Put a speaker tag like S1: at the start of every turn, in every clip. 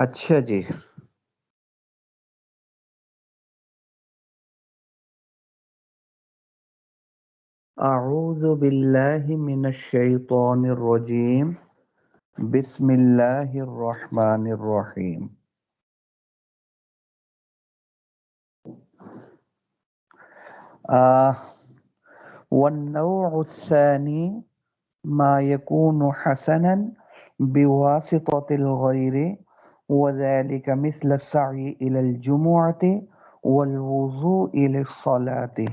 S1: اچھا جی، اعوذ باللہ من الشیطان الرجیم، بسم اللہ الرحمن الرحیم۔ والنوع الثانی ما يكون حسنا بواسطة الغير، وذلك مثل السعي إلى الجمعة والوضوء للصلاة،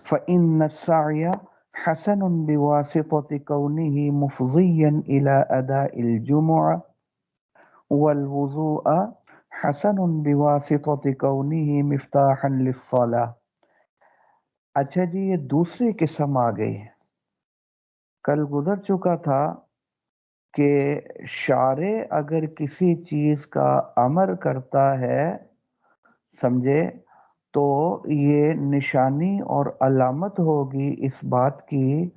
S1: فإن السعي حسن بواسطة كونه مفضيا إلى أداء الجمعة، والوضوء حسن بواسطة كونه مفتاحا للصلاة۔ اچھا جی، یہ دوسری قسم آ گئی۔ کل گزر چکا تھا کہ شارع اگر کسی چیز کا امر کرتا ہے، سمجھے، تو یہ نشانی اور علامت ہوگی اس بات کی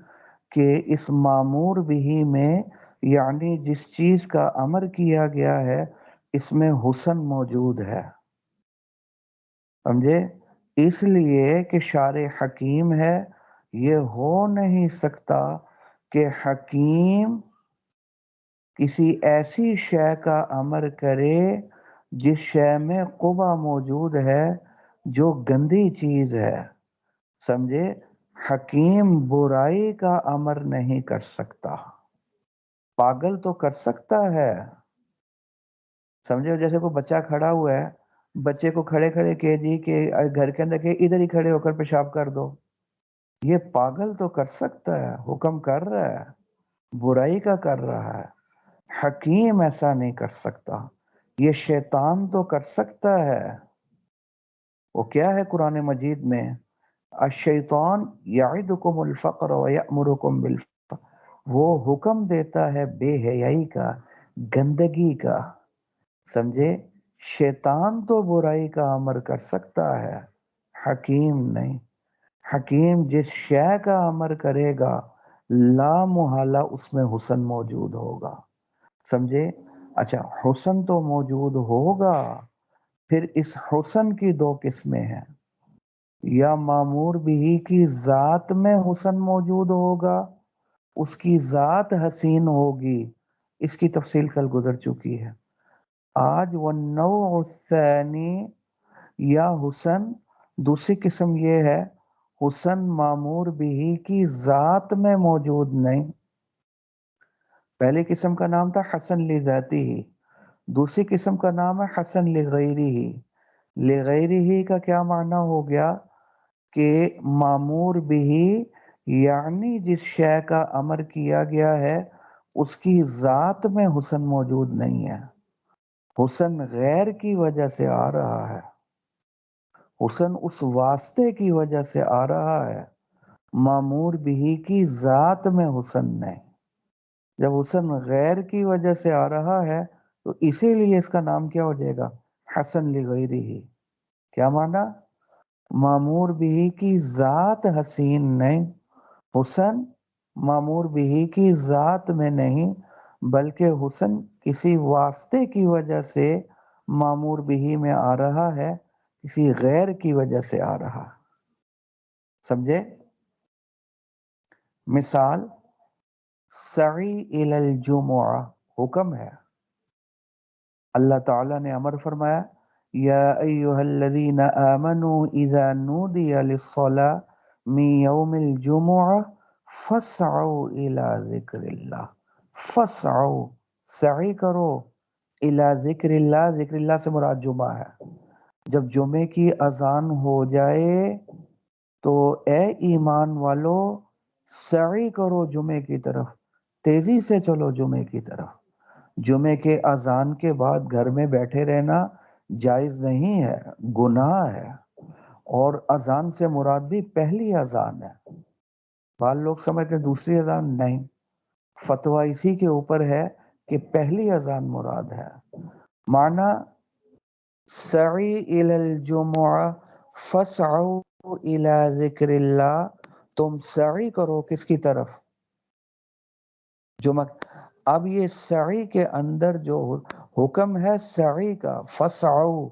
S1: کہ اس معمور بھی میں، یعنی جس چیز کا امر کیا گیا ہے، اس میں حسن موجود ہے، سمجھے۔ اس لیے کہ شارع حکیم ہے، یہ ہو نہیں سکتا کہ حکیم کسی ایسی شے کا امر کرے جس شے میں قبح موجود ہے، جو گندی چیز ہے، سمجھے۔ حکیم برائی کا امر نہیں کر سکتا، پاگل تو کر سکتا ہے، سمجھے۔ جیسے کوئی بچہ کھڑا ہوا ہے، بچے کو کھڑے کھڑے کہہ دی کہ گھر کے اندر کہ ادھر ہی کھڑے ہو کر پیشاب کر دو، یہ پاگل تو کر سکتا ہے، حکم کر رہا ہے، برائی کا کر رہا ہے۔ حکیم ایسا نہیں کر سکتا۔ یہ شیطان تو کر سکتا ہے۔ وہ کیا ہے قرآن مجید میں؟ الشیطان یعدکم الفقر ویأمرکم بالفقر، وہ حکم دیتا ہے بے حیائی کا، گندگی کا، سمجھے۔ شیطان تو برائی کا امر کر سکتا ہے، حکیم نہیں۔ حکیم جس شے کا امر کرے گا، لا محالہ اس میں حسن موجود ہوگا، سمجھے۔ اچھا، حسن تو موجود ہوگا، پھر اس حسن کی دو قسمیں ہیں۔ یا معمور بھی کی ذات میں حسن موجود ہوگا، اس کی ذات حسین ہوگی، اس کی تفصیل کل گزر چکی ہے۔ آج والنوع الثانی، یا حسن دوسری قسم یہ ہے، حسن معمور بھی کی ذات میں موجود نہیں۔ پہلی قسم کا نام تھا حسن لذاتی ہی، دوسری قسم کا نام ہے حسن لغیری ہی۔ لغیری ہی کا کیا معنی ہو گیا کہ معمور بھی، یعنی جس شے کا امر کیا گیا ہے اس کی ذات میں حسن موجود نہیں ہے، حسن غیر کی وجہ سے آ رہا ہے، حسن اس واسطے کی وجہ سے آ رہا ہے، معمور بھی کی ذات میں حسن نہیں۔ جب حسن غیر کی وجہ سے آ رہا ہے تو اسی لیے اس کا نام کیا ہو جائے گا؟ حسن لغیری ہی۔ کیا معنی؟ معمور بھی کی ذات حسین نہیں، حسن معمور بھی کی ذات میں نہیں، بلکہ حسن کسی واسطے کی وجہ سے معمور بھی میں آ رہا ہے، کسی غیر کی وجہ سے آ رہا، سمجھے۔ مثال، سعی الی الجمعہ حکم ہے، اللہ تعالیٰ نے امر فرمایا یا ایہا الذین آمنوا اذا نودی للصلاة من یوم الجمعہ فاسعوا الی ذکر اللہ، فاسعوا، سعی کرو، الی ذکر اللہ، ذکر اللہ سے مراد جمعہ ہے۔ جب جمعے کی اذان ہو جائے تو اے ایمان والو سعی کرو جمعے کی طرف، تیزی سے چلو جمعے کی طرف۔ جمعے کے اذان کے بعد گھر میں بیٹھے رہنا جائز نہیں ہے، گناہ ہے، اور اذان سے مراد بھی پہلی اذان ہے۔ بعض لوگ سمجھتے ہیں دوسری اذان، نہیں، فتویٰ اسی کے اوپر ہے کہ پہلی اذان مراد ہے۔ معنی سعی الی الجمعہ فاسعوا الی ذکر اللہ، تم سعی کرو کس کی طرف؟ جمعہ۔ اب یہ سعی کے اندر جو حکم ہے سعی کا، فسعو،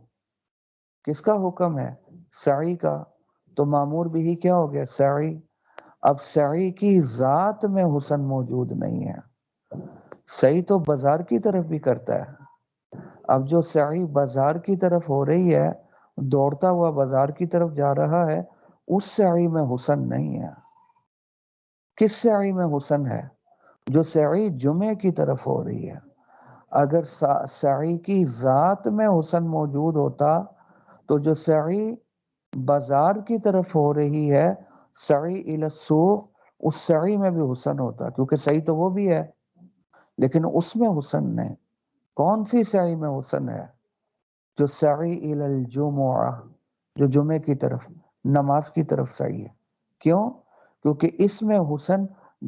S1: کس کا حکم ہے؟ سعی کا، تو مامور بھی کیا ہو گیا؟ سعی۔ اب سعی کی ذات میں حسن موجود نہیں ہے، سعی تو بازار کی طرف بھی کرتا ہے، اب جو سعی بازار کی طرف ہو رہی ہے، دوڑتا ہوا بازار کی طرف جا رہا ہے، اس سعی میں حسن نہیں ہے۔ کس سعی میں حسن ہے؟ جو سعی جمعے کی طرف ہو رہی ہے۔ اگر سعی کی ذات میں حسن موجود ہوتا تو جو سعی بازار کی طرف ہو رہی ہے، سعی الی السوق، اس سعی میں بھی حسن ہوتا، کیونکہ سعی تو وہ بھی ہے لیکن اس میں حسن نہیں۔ کون سی سعی میں حسن ہے؟ جو سعی الی الجمعہ، جو جمعے کی طرف، نماز کی طرف سعی ہے۔ کیوں؟ کیونکہ اس میں حسن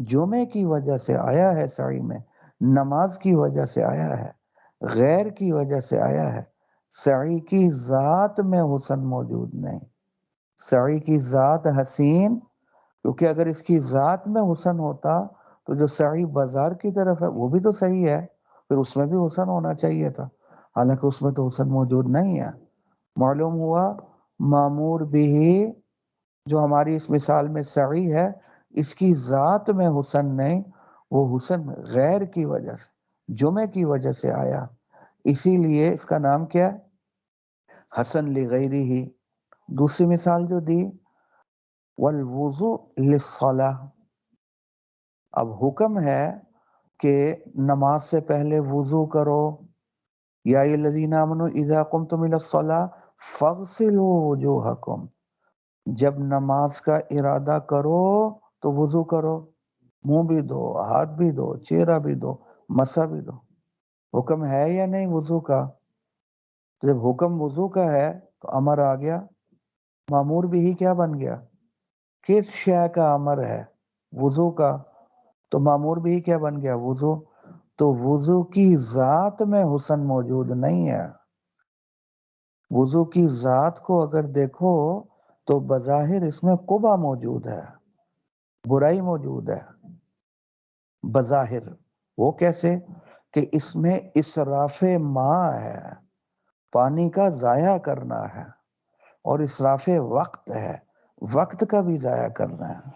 S1: جمعے کی وجہ سے آیا ہے، سعی میں نماز کی وجہ سے آیا ہے، غیر کی وجہ سے آیا ہے، سعی کی ذات میں حسن موجود نہیں۔ سعی کی ذات حسین، کیونکہ اگر اس کی ذات میں حسن ہوتا تو جو سعی بازار کی طرف ہے وہ بھی تو صحیح ہے، پھر اس میں بھی حسن ہونا چاہیے تھا، حالانکہ اس میں تو حسن موجود نہیں ہے۔ معلوم ہوا مامور بھی، جو ہماری اس مثال میں سعی ہے، اس کی ذات میں حسن نہیں، وہ حسن غیر کی وجہ سے، جمعے کی وجہ سے آیا، اسی لیے اس کا نام کیا ہے؟ حسن لغیری ہی۔ دوسری مثال جو دی، والوضوء للصلاح، اب حکم ہے کہ نماز سے پہلے وضو کرو، یا ایھا الذین آمنوا اذا قمتم الی الصلاۃ فاغسلوا وجوہکم، جب نماز کا ارادہ کرو تو وضو کرو، منہ بھی دو، ہاتھ بھی دو، چہرہ بھی دو، مسا بھی دو۔ حکم ہے یا نہیں وضو کا؟ تو جب حکم وضو کا ہے تو امر آ گیا، مامور بھی ہی کیا بن گیا؟ کس شے کا امر ہے؟ وضو کا، تو مامور بھی کیا بن گیا؟ وضو۔ تو وضو کی ذات میں حسن موجود نہیں ہے۔ وضو کی ذات کو اگر دیکھو تو بظاہر اس میں قبح موجود ہے، برائی موجود ہے بظاہر۔ وہ کیسے؟ کہ اس میں اسراف ماء ہے، پانی کا ضائع کرنا ہے، اور اسراف وقت ہے، وقت کا بھی ضائع کرنا ہے۔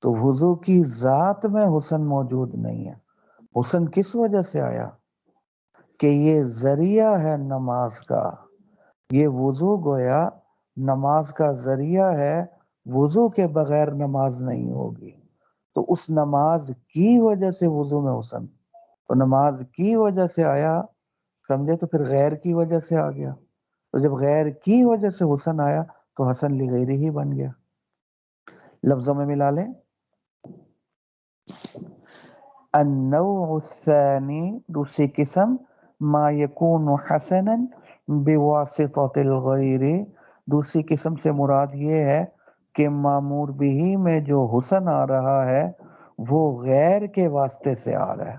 S1: تو وضو کی ذات میں حسن موجود نہیں ہے۔ حسن کس وجہ سے آیا؟ کہ یہ ذریعہ ہے نماز کا، یہ وضو گویا نماز کا ذریعہ ہے، وضو کے بغیر نماز نہیں ہوگی، تو اس نماز کی وجہ سے وضو میں حسن، تو نماز کی وجہ سے آیا، سمجھے؟ تو پھر غیر کی وجہ سے آ گیا، تو جب غیر کی وجہ سے حسن آیا تو حسن لغیری ہی بن گیا۔ لفظوں میں ملا لیں، النوع الثانی، دوسری قسم، ما یکون حسنا بواسطۃ الغیر، دوسری قسم سے مراد یہ ہے کہ مامور بھی میں جو حسن آ رہا ہے وہ غیر کے واسطے سے آ رہا ہے،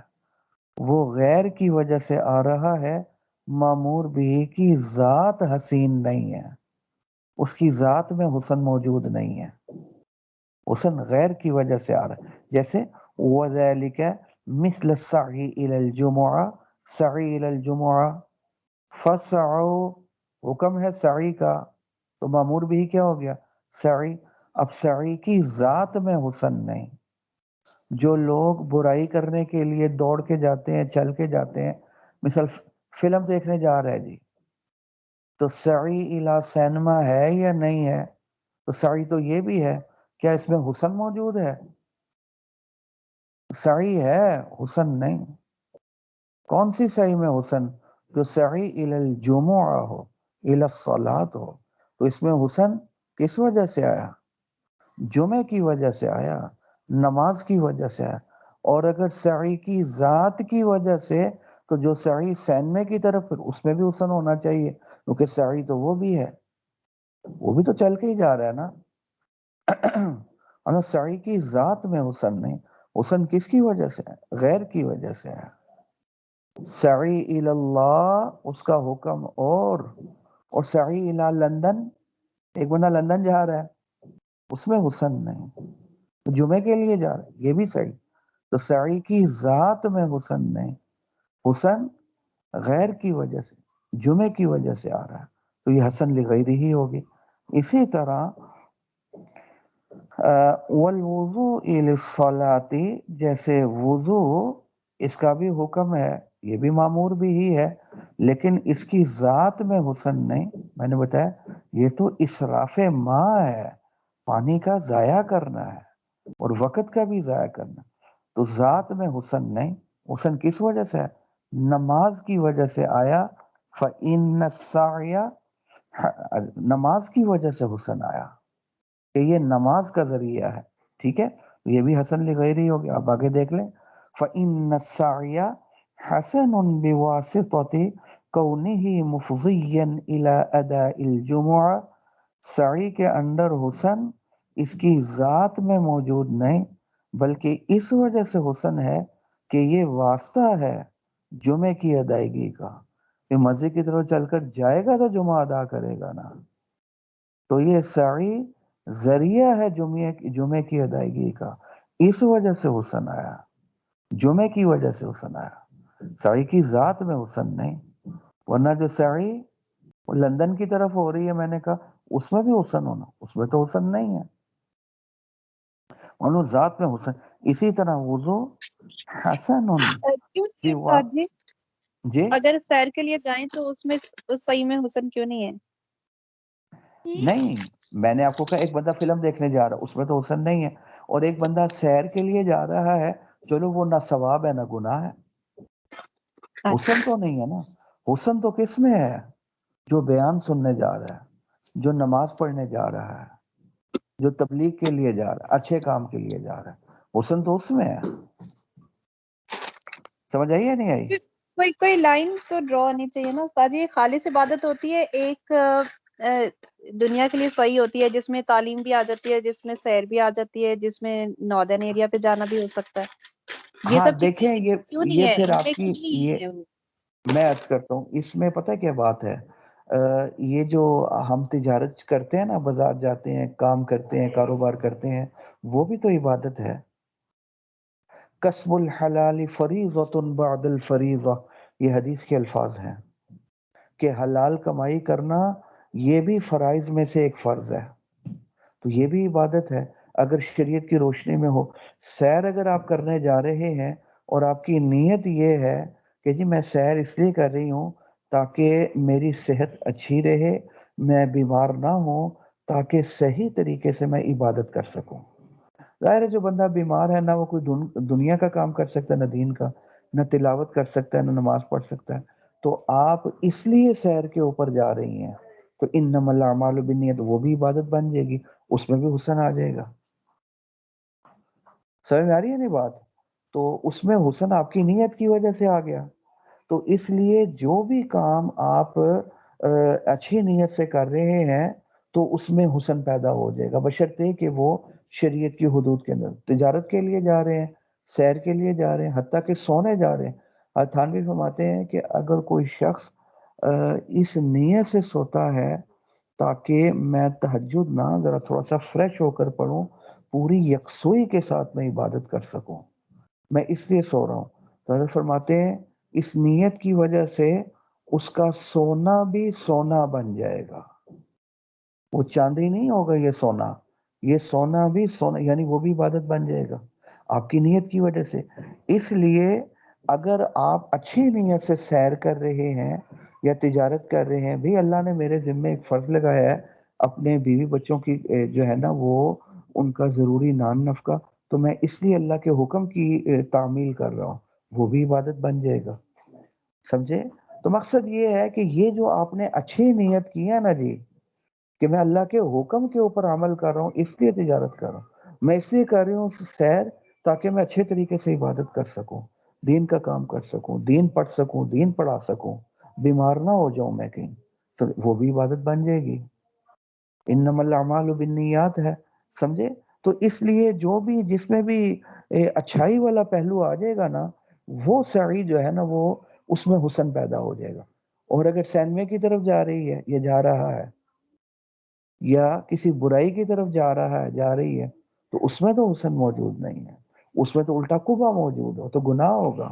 S1: وہ غیر کی وجہ سے آ رہا ہے، مامور بھی کی ذات حسین نہیں ہے، اس کی ذات میں حسن موجود نہیں ہے، حسن غیر کی وجہ سے آ رہا ہے۔ جیسے وذالک مثل السعی الی الجمعہ، سعی الی الجمعہ، فسعوا، حکم ہے سعی کا، تو مامور بھی کیا ہو گیا؟ سعی۔ اب سعی کی ذات میں حسن نہیں۔ جو لوگ برائی کرنے کے لیے دوڑ کے جاتے ہیں، چل کے جاتے ہیں، مثال فلم دیکھنے جا رہے ہیں جی، تو سعی الی سینما ہے یا نہیں ہے؟ تو سعی تو یہ بھی ہے، کیا اس میں حسن موجود ہے؟ سعی ہے، حسن نہیں۔ کون سی سعی میں حسن؟ جو سعی الی الجمعہ ہو، الی الصلاۃ ہو، تو اس میں حسن کس وجہ سے آیا؟ جمعے کی وجہ سے آیا، نماز کی وجہ سے آیا۔ اور اگر سعی کی ذات کی وجہ سے، تو جو سعی سینمے کی طرف، پھر اس میں بھی حسن ہونا چاہیے، کیونکہ سعی تو وہ بھی ہے، وہ بھی تو چل کے ہی جا رہا ہے نا۔ سعی کی ذات میں حسن نہیں، حسن کس کی وجہ سے ہے؟ غیر کی وجہ سے ہے۔ سعی الی اللہ، اس کا حکم، اور سعی الی لندن، ایک بندہ لندن جا رہا ہے، اس میں حسن نہیں، جمعے کے لیے جا رہا ہے، یہ بھی صحیح، تو سعی کی ذات میں حسن نہیں، حسن غیر کی وجہ سے، جمعے کی وجہ سے آ رہا ہے، تو یہ حسن لغیر ہی ہوگی۔ اسی طرح والوضوء للصلاۃ، جیسے وضو اس کا بھی حکم ہے، یہ بھی معمور بھی ہی ہے، لیکن اس کی ذات میں حسن نہیں۔ میں نے بتایا یہ تو اسراف ماء ہے، پانی کا ضائع کرنا ہے اور وقت کا بھی ضائع کرنا، تو ذات میں حسن نہیں۔ حسن کس وجہ سے ہے؟ نماز کی وجہ سے آیا، فإن السعی، نماز کی وجہ سے حسن آیا کہ یہ نماز کا ذریعہ ہے، ٹھیک ہے، یہ بھی حسن لغیر ہی ہو گیا۔ آپ آگے دیکھ لیں، فإن السعی حسن بواسطة کونہ مفضیا إلی اداء الجمعہ، سعی کے اندر حسن اس کی ذات میں موجود نہیں، بلکہ اس وجہ سے حسن ہے کہ یہ واسطہ ہے جمعے کی ادائیگی کا، کہ مسجد کی طرف چل کر جائے گا تو جمعہ ادا کرے گا نا، تو یہ سعی ذریعہ ہے جمعے کی ادائیگی کا، اس وجہ سے حسن آیا، جمعے کی وجہ سے حسن آیا، سعی کی ذات میں حسن نہیں۔ ورنہ جو سعی لندن کی طرف ہو رہی ہے، میں نے کہا اس میں بھی حسن ہونا، اس میں تو حسن نہیں ہے، انہوں ذات میں حسن۔ اسی طرح وضو حسن
S2: کیوں نہیں ہے استاد جی؟
S1: جی
S2: اگر سیر کے لیے جائیں تو اس میں اس صحیح میں حسن کیوں نہیں ہے؟
S1: نہیں، میں نے آپ کو کہا ایک بندہ فلم دیکھنے جا رہا، اس میں تو حسن نہیں ہے، اور ایک بندہ سیر کے لیے جا رہا ہے، چلو وہ نہ ثواب ہے نہ گناہ ہے، حسن تو نہیں ہے نا۔ حسن تو کس میں ہے؟ جو بیان سننے جا رہا ہے، جو نماز پڑھنے جا رہا ہے، جو تبلیغ کے لیے جا رہا ہے، اچھے کام کے لیے جا رہا ہے، حسن تو اس میں ہے۔ سمجھ آئی یا نہیں آئی؟
S2: کوئی لائن تو ڈرا ہونی چاہیے نا استاد جی۔ خالص عبادت ہوتی ہے ایک دنیا کے لیے صحیح ہوتی ہے، جس میں تعلیم بھی آ جاتی ہے، جس میں سیر بھی آ جاتی ہے، جس میں ناردرن ایریا پہ جانا بھی ہو سکتا ہے، یہ
S1: ہاں
S2: سب
S1: دیکھیں،
S2: چیزیں کیوں نہیں
S1: یہ
S2: ہے
S1: پھر
S2: ان میں،
S1: آپ کی
S2: کیوں نہیں
S1: یہ
S2: ہے؟
S1: میں عرض کرتا ہوں، اس میں پتہ کیا بات ہے، یہ جو ہم تجارت کرتے ہیں نا، بازار جاتے ہیں، کام کرتے ہیں، کاروبار کرتے ہیں، وہ بھی تو عبادت ہے۔ کسب الحلال فریضۃ بعد الفریضہ، یہ حدیث کے الفاظ ہیں کہ حلال کمائی کرنا یہ بھی فرائض میں سے ایک فرض ہے، تو یہ بھی عبادت ہے اگر شریعت کی روشنی میں ہو۔ سیر اگر آپ کرنے جا رہے ہیں اور آپ کی نیت یہ ہے کہ جی میں سیر اس لیے کر رہی ہوں تاکہ میری صحت اچھی رہے، میں بیمار نہ ہوں، تاکہ صحیح طریقے سے میں عبادت کر سکوں۔ ظاہر ہے جو بندہ بیمار ہے، نہ وہ کوئی دنیا کا کام کر سکتا ہے، نہ دین کا، نہ تلاوت کر سکتا ہے، نہ نماز پڑھ سکتا ہے، تو آپ اس لیے سیر کے اوپر جا رہی ہیں، تو انما الاعمال بالنیت، وہ بھی عبادت بن جائے گی، اس میں بھی حسن آ جائے گا۔ سمجھ میں آ رہی ہے نہیں بات؟ تو اس میں حسن آپ کی نیت کی وجہ سے آ گیا، تو اس لیے جو بھی کام آپ اچھی نیت سے کر رہے ہیں تو اس میں حسن پیدا ہو جائے گا، بشرطے کہ وہ شریعت کی حدود کے اندر۔ تجارت کے لیے جا رہے ہیں، سیر کے لیے جا رہے ہیں، حتیٰ کہ سونے جا رہے ہیں، تھانوی فرماتے ہیں کہ اگر کوئی شخص اس نیت سے سوتا ہے تاکہ میں تہجد نہ ذرا تھوڑا سا فریش ہو کر پڑھوں، پوری یکسوئی کے ساتھ میں عبادت کر سکوں، میں اس لیے سو رہا ہوں، تو حضرت فرماتے ہیں اس نیت کی وجہ سے اس کا سونا بھی سونا بن جائے گا، وہ چاندی نہیں ہوگا، یہ سونا بھی سونا، یعنی وہ بھی عبادت بن جائے گا آپ کی نیت کی وجہ سے۔ اس لیے اگر آپ اچھی نیت سے سیر کر رہے ہیں یا تجارت کر رہے ہیں، بھی اللہ نے میرے ذمہ ایک فرض لگایا ہے اپنے بیوی بچوں کی جو ہے نا وہ ان کا ضروری نان نفقہ، تو میں اس لیے اللہ کے حکم کی تعمیل کر رہا ہوں، وہ بھی عبادت بن جائے گا۔ سمجھے؟ تو مقصد یہ ہے کہ یہ جو آپ نے اچھی نیت کی ہے نا جی، کہ میں اللہ کے حکم کے اوپر عمل کر رہا ہوں، اس لیے تجارت کر رہا ہوں، میں اس لیے کر رہی ہوں سیر تاکہ میں اچھے طریقے سے عبادت کر سکوں، دین کا کام کر سکوں، دین پڑھ سکوں، دین پڑھا سکوں، بیمار نہ ہو جاؤں میں کہیں، تو وہ بھی عبادت بن جائے گی۔ انما الاعمال بالنیات ہے، سمجھے؟ تو اس لیے جو بھی جس میں بھی اچھائی والا پہلو آ جائے گا نا، وہ سعی جو ہے نا وہ اس میں حسن پیدا ہو جائے گا۔ اور اگر سینمے کی طرف جا رہی ہے یا جا رہا ہے یا کسی برائی کی طرف جا رہا ہے، جا رہی ہے، تو اس میں تو حسن موجود نہیں ہے، اس میں تو الٹا قبا موجود ہو تو گناہ ہوگا.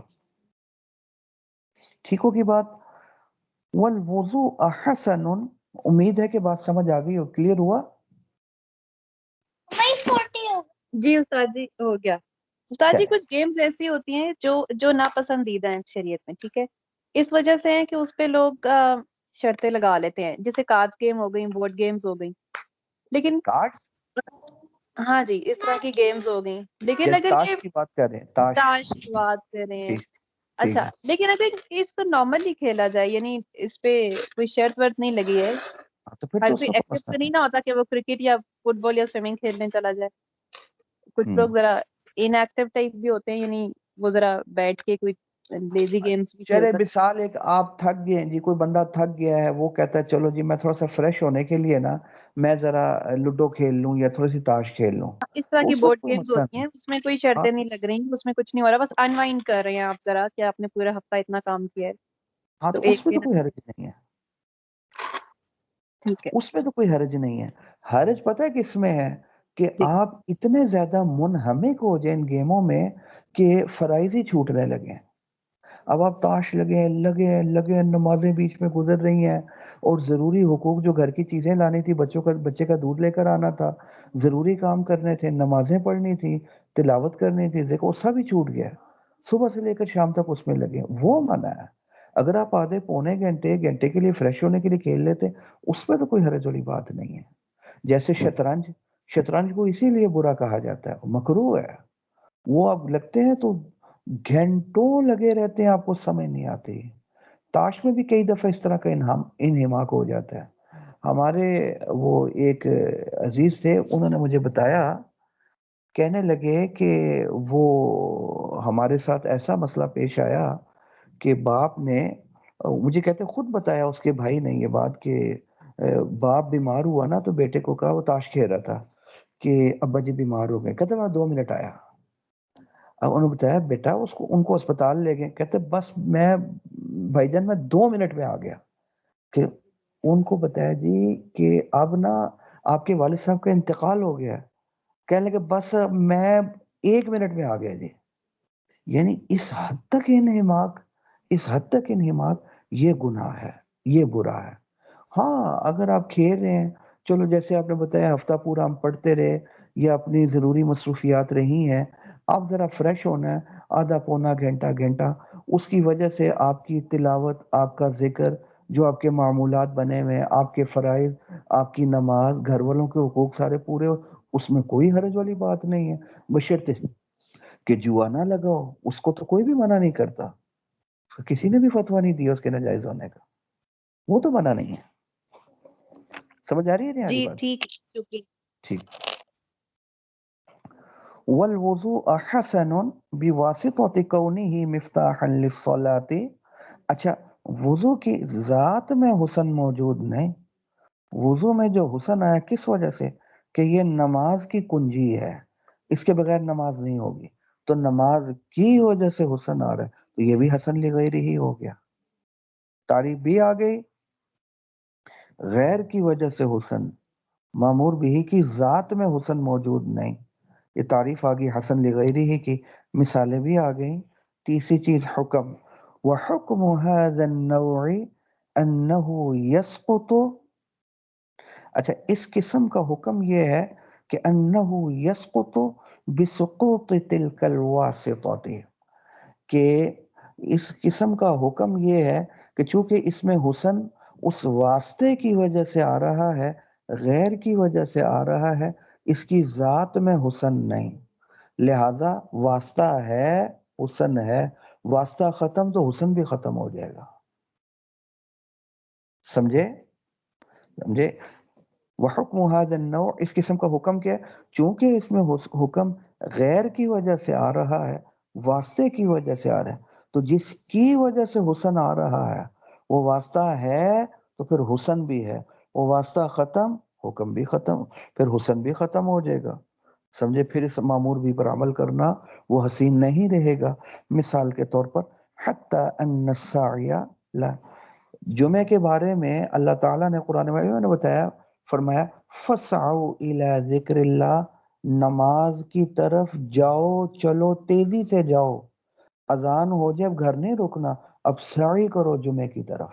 S1: ٹھیک ہوگی بات. والوضوء حسن، امید ہے کہ بات سمجھ آ گئی ہو، کلیئر ہوا.
S2: جی استاد جی ہو گیا. استاد جی
S1: چلے
S2: کچھ گیمز ایسی ہوتی ہیں جو ناپسندیدہ ہیں شریعت میں، ٹھیک ہے، اس وجہ سے ہے کہ اس پہ لوگ شرطیں لگا لیتے ہیں، جیسے کارڈز گیم ہو گئی، بورڈ گیمز ہو گئی، لیکن
S1: کارڈ
S2: ہاں جی اس طرح کی گیمز ہو گئی، لیکن
S1: جیسے
S2: اگر
S1: تاش
S2: یہ
S1: کی بات کر رہے ہیں، تاش.
S2: تاش کی بات کریں،
S1: ٹھیک
S2: اچھا،
S1: ٹھیک.
S2: لیکن اگر اس کو نارملی کھیلا جائے، یعنی اس پہ کوئی شرط ورط نہیں لگی ہے،
S1: ہاں تو پھر
S2: ہر
S1: تو اس
S2: کوئی
S1: میں کوئی
S2: ایکٹیو تو
S1: مسئلہ
S2: نہیں
S1: نہیں.
S2: نہ ہوتا کہ وہ کرکٹ یا فٹ بال یا سوئمنگ کھیلنے چلا جائے، کچھ
S1: ہوں.
S2: لوگ ذرا ان ایکٹیو ٹائپ بھی ہوتے ہیں، یعنی وہ ذرا بیٹھ کے کوئی لیزی گیمز بھی کھیل
S1: چلے
S2: سکتے
S1: مثال ایک، آپ تھک گئے ہیں جی، کوئی بندہ تھک گیا ہے، وہ کہتا ہے چلو جی میں تھوڑا سا فریش ہونے کے لیے نا میں ذرا لوڈو کھیل لوں یا تھوڑی سی تاش کھیل لوں،
S2: ہیں. اس طرح
S1: تو
S2: کی
S1: اس میں
S2: بورڈ
S1: کوئی
S2: گیمز
S1: مسئلہ
S2: ہوتی
S1: نہیں.
S2: ہیں، اس میں کوئی
S1: ہاں
S2: شرطیں نہیں لگ رہی، اس میں کچھ نہیں ہو رہا، بس انوائنڈ کر رہے ہیں آپ ذرا کہ آپ نے پورا ہفتہ اتنا کام کیا ہے
S1: ہاں
S2: تو
S1: تو
S2: ایک
S1: اس میں تو
S2: دن
S1: کوئی حرج نہیں ہے.
S2: ٹھیک ہے.
S1: اس میں تو کوئی حرج نہیں ہے. حرج پتہ ہے کس میں ہے؟ کہ
S2: جی
S1: آپ اتنے زیادہ منہمک ہو جائیں ان گیموں میں کہ فرائض ہی چھوٹنے لگے. اب آپ تاش لگے نمازیں بیچ میں گزر رہی ہیں، اور ضروری حقوق جو گھر کی چیزیں لانی تھی، بچے کا دودھ لے کر آنا تھا، ضروری کام کرنے تھے، نمازیں پڑھنی تھی، تلاوت کرنی تھی، ذکر، وہ سب ہی چھوٹ گیا. صبح سے لے کر شام تک اس میں لگے، وہ منع ہے. اگر آپ آدھے پونے گھنٹے کے لیے فریش ہونے کے لیے کھیل لیتے، اس میں تو کوئی حرج والی بات نہیں ہے. جیسے شطرنج کو اسی لیے برا کہا جاتا ہے، مکروہ ہے. وہ اب لگتے ہیں تو گھنٹوں لگے رہتے ہیں، آپ کو سمجھ نہیں آتی. تاش میں بھی کئی دفعہ اس طرح کا انہماک ہو جاتا ہے. ہمارے وہ ایک عزیز تھے، انہوں نے مجھے بتایا، کہنے لگے کہ وہ ہمارے ساتھ ایسا مسئلہ پیش آیا کہ باپ نے، مجھے کہتے خود بتایا اس کے بھائی نے یہ بات، کہ باپ بیمار ہوا نا تو بیٹے کو کہا، وہ تاش کھیل رہا تھا، کہ ابا جی بیمار ہو گئے. کہتے میں 2 منٹ آیا. اب انہوں نے بتایا بیٹا ان کو اسپتال لے گئے. کہتے بس میں بھائی جان میں 2 منٹ میں آ گیا. کہ ان کو بتایا جی کہ اب نا آپ کے والد صاحب کا انتقال ہو گیا. کہنے لگے بس میں 1 منٹ میں آ گیا جی. یعنی اس حد تک انہماک یہ گناہ ہے، یہ برا ہے. ہاں اگر آپ کھیل رہے ہیں، چلو جیسے آپ نے بتایا ہفتہ پورا ہم پڑھتے رہے یا اپنی ضروری مصروفیات رہی ہیں، آپ ذرا فریش ہونا ہے، آدھا پونا گھنٹہ، اس کی وجہ سے آپ کی تلاوت، آپ کا ذکر، جو آپ کے معمولات بنے ہوئے ہیں، آپ کے فرائض، آپ کی نماز، گھر والوں کے حقوق سارے پورے ہو، اس میں کوئی حرج والی بات نہیں ہے. بشرطے کہ جوا نہ لگاؤ، اس کو تو کوئی بھی منع نہیں کرتا، کسی نے بھی فتویٰ نہیں دیا اس کے ناجائز ہونے کا، وہ تو منع نہیں ہے. سمجھ آ رہی ہے
S2: جی
S1: تمہاری بات؟
S2: ٹھیک ہے، شکریہ.
S1: ٹھیک. والوضوء حسن بواسطة كونه مفتاحا للصلاة. اچھا، وضو کی ذات میں حسن موجود نہیں. وضو میں جو حسن آیا کس وجہ سے؟ کہ یہ نماز کی کنجی ہے، اس کے بغیر نماز نہیں ہوگی، تو نماز کی وجہ سے حسن آ رہا ہے، تو یہ بھی حسن لغیر ہی ہو گیا. تعریف بھی آ گئی، غیر کی وجہ سے حسن، معمور بھی کی ذات میں حسن موجود نہیں، یہ تعریف آ گئی حسن لغیری ہی کی، مثالیں بھی آ گئیں. تیسری چیز حکم. وحکم هذا النوع انه يسقط. اچھا، اس قسم کا حکم یہ ہے کہ انه يسقط بسقوط تلك الواسطة، کہ اس قسم کا حکم یہ ہے کہ چونکہ اس میں حسن اس واسطے کی وجہ سے آ رہا ہے، غیر کی وجہ سے آ رہا ہے، اس کی ذات میں حسن نہیں، لہذا واسطہ ہے حسن ہے، واسطہ ختم تو حسن بھی ختم ہو جائے گا. سمجھے؟ وحکم هذا النوع، اس قسم کا حکم کیا ہے؟ چونکہ اس میں حکم غیر کی وجہ سے آ رہا ہے، واسطے کی وجہ سے آ رہا ہے، تو جس کی وجہ سے حسن آ رہا ہے وہ واسطہ ہے، تو پھر حسن بھی ہے. وہ واسطہ ختم، حکم بھی ختم، پھر حسن بھی ختم ہو جائے گا. سمجھے؟ پھر اس معمور بھی پر عمل کرنا وہ حسین نہیں رہے گا. مثال کے طور پر حتی ان السعی لا، جمعے کے بارے میں اللہ تعالیٰ نے قرآن میں بتایا، فرمایا فَسْعَوْا إِلَى ذِكْرِ اللَّهِ نماز کی طرف جاؤ، چلو تیزی سے جاؤ، اذان ہو جائے اب گھر نہیں رکنا، اب سعی کرو جمعے کی طرف،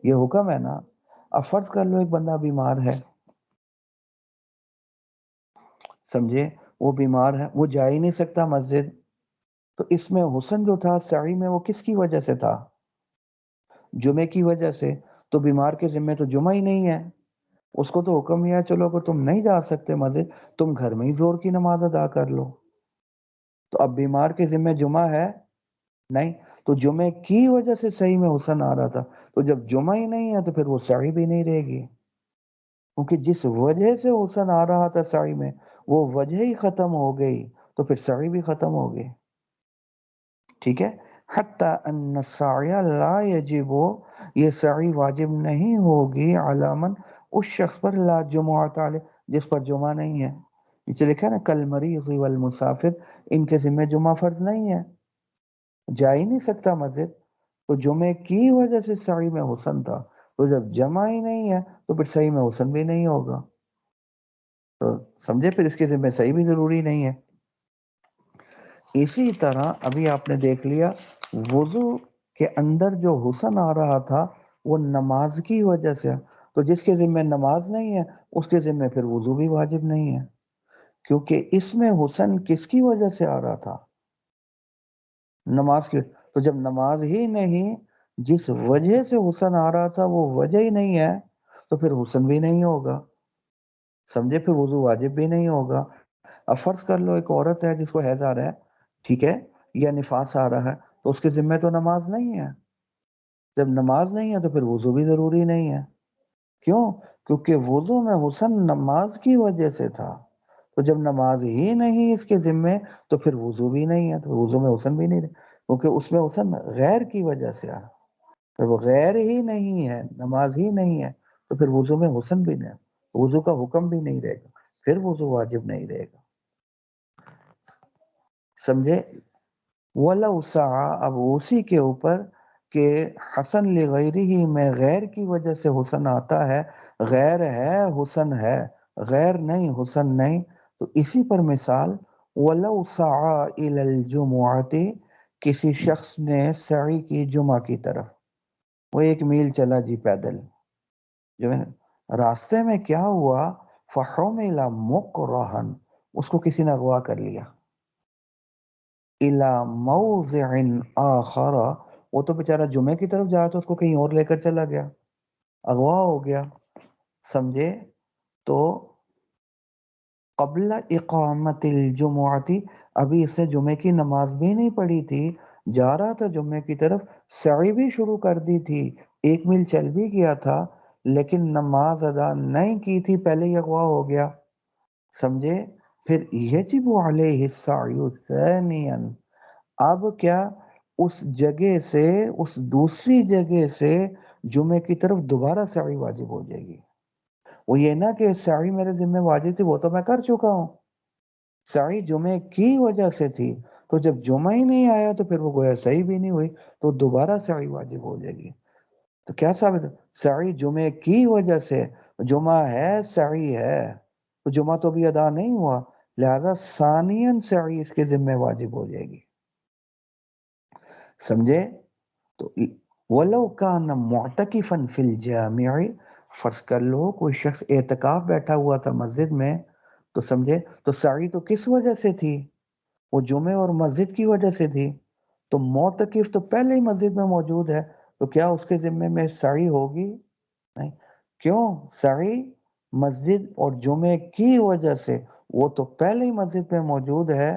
S1: یہ حکم ہے نا۔ اب فرض کر لو ایک بندہ بیمار ہے، سمجھے، وہ بیمار ہے، وہ جا ہی نہیں سکتا مسجد، تو اس میں حسن جو تھا سعی میں وہ کس کی وجہ سے تھا؟ جمعے کی وجہ سے۔ تو بیمار کے ذمہ تو جمعہ ہی نہیں ہے، اس کو تو حکم یہ ہے چلو اگر تم نہیں جا سکتے مسجد، تم گھر میں ہی زور کی نماز ادا کر لو۔ تو اب بیمار کے ذمہ جمعہ ہے نہیں، تو جمعے کی وجہ سے صحیح میں حسن آ رہا تھا، تو جب جمعہ ہی نہیں ہے تو پھر وہ سعی بھی نہیں رہے گی، کیونکہ جس وجہ سے حسن آ رہا تھا سعی میں وہ وجہ ہی ختم ہو گئی، تو پھر سعی بھی ختم ہو گئی۔ ٹھیک ہے، حتی ان السعی لا یجب، یہ سعی واجب نہیں ہوگی علامن، اس شخص پر لا جمعۃ علیہ، جس پر جمعہ نہیں ہے۔ نیچے لکھا ہے نا کالمریض والمسافر، ان کے ذمہ جمعہ فرض نہیں ہے، جا ہی نہیں سکتا مسجد، تو جمعے کی وجہ سے سعی میں حسن تھا، تو جب جمع ہی نہیں ہے تو پھر صحیح میں حسن بھی نہیں ہوگا، تو سمجھے، پھر اس کے ذمہ صحیح بھی ضروری نہیں ہے۔ اسی طرح ابھی آپ نے دیکھ لیا وضو کے اندر جو حسن آ رہا تھا وہ نماز کی وجہ سے، تو جس کے ذمہ نماز نہیں ہے اس کے ذمہ پھر وضو بھی واجب نہیں ہے، کیونکہ اس میں حسن کس کی وجہ سے آ رہا تھا؟ نماز کی۔ تو جب نماز ہی نہیں، جس وجہ سے حسن آ رہا تھا وہ وجہ ہی نہیں ہے، تو پھر حسن بھی نہیں ہوگا، سمجھے، پھر وضو واجب بھی نہیں ہوگا۔ اب فرض کر لو ایک عورت ہے جس کو حیض آ رہا ہے، ٹھیک ہے، یا نفاس آ رہا ہے، تو اس کے ذمہ تو نماز نہیں ہے، جب نماز نہیں ہے تو پھر وضو بھی ضروری نہیں ہے، کیوں؟ کیونکہ وضو میں حسن نماز کی وجہ سے تھا، تو جب نماز ہی نہیں اس کے ذمے تو پھر وضو بھی نہیں ہے، تو وضو میں حسن بھی نہیں ہے، کیونکہ اس میں حسن غیر کی وجہ سے آ، جب غیر ہی نہیں ہے، نماز ہی نہیں ہے، تو پھر وضو میں حسن بھی نہیں ہے، وضو کا حکم بھی نہیں رہے گا، پھر وضو واجب نہیں رہے گا، سمجھے۔ وَلَوْ سَعَى، اب اسی کے اوپر کہ حسن لغیرہ میں غیر کی وجہ سے حسن آتا ہے، غیر ہے حسن ہے، غیر نہیں حسن نہیں، تو اسی پر مثال وَلَوْ سَعَى إِلَى الْجُمُعَةِ، کسی شخص نے سعی کی جمعہ کی طرف، وہ 1 میل چلا جی پیدل، جو ہے راستے میں کیا ہوا، فَحُمِلَ مُكْرَهًا، اس کو کسی نے اغوا کر لیا، الى موضع آخر، وہ تو بیچارہ جمعے کی طرف جا رہا تھا، اس کو کہیں اور لے کر چلا گیا، اغوا ہو گیا، سمجھے، تو قبل اقامت الجمعتی، ابھی اس نے جمعے کی نماز بھی نہیں پڑھی تھی، جا رہا تھا جمعے کی طرف، سعی بھی شروع کر دی تھی، 1 میل چل بھی گیا تھا، لیکن نماز ادا نہیں کی تھی، پہلے ہی اغوا ہو گیا، سمجھے، پھر یجب علیہ السعی ثانیا، اب کیا، اس جگہ سے، اس دوسری جگہ سے جمعے کی طرف دوبارہ سعی واجب ہو جائے گی، وہ یہ نہ کہ سعی میرے ذمہ واجب تھی وہ تو میں کر چکا ہوں، سعی جمعے کی وجہ سے تھی، تو جب جمعہ ہی نہیں آیا تو پھر وہ گویا صحیح بھی نہیں ہوئی، تو دوبارہ سعی واجب ہو جائے گی، تو کیا ثابت ہے؟ سعی جمعے کی وجہ سے، جمعہ ہے سعی ہے، تو جمعہ تو بھی ادا نہیں ہوا، لہذا ثانین سعی اس کے ذمہ واجب ہو جائے گی، سمجھے، تو وَلَوْ كَانَ مُعْتَكِفًا فِي الْجَامِعِ، فرض کر لو کوئی شخص اعتکاف بیٹھا ہوا تھا مسجد میں، تو سمجھے، تو سعی تو کس وجہ سے تھی، وہ جمعے اور مسجد کی وجہ سے تھی، تو معتکف تو پہلے ہی مسجد میں موجود ہے، تو کیا اس کے ذمے میں سعی ہوگی؟ نہیں، کیوں؟ سعی مسجد اور جمعے کی وجہ سے، وہ تو پہلے ہی مسجد میں موجود ہے،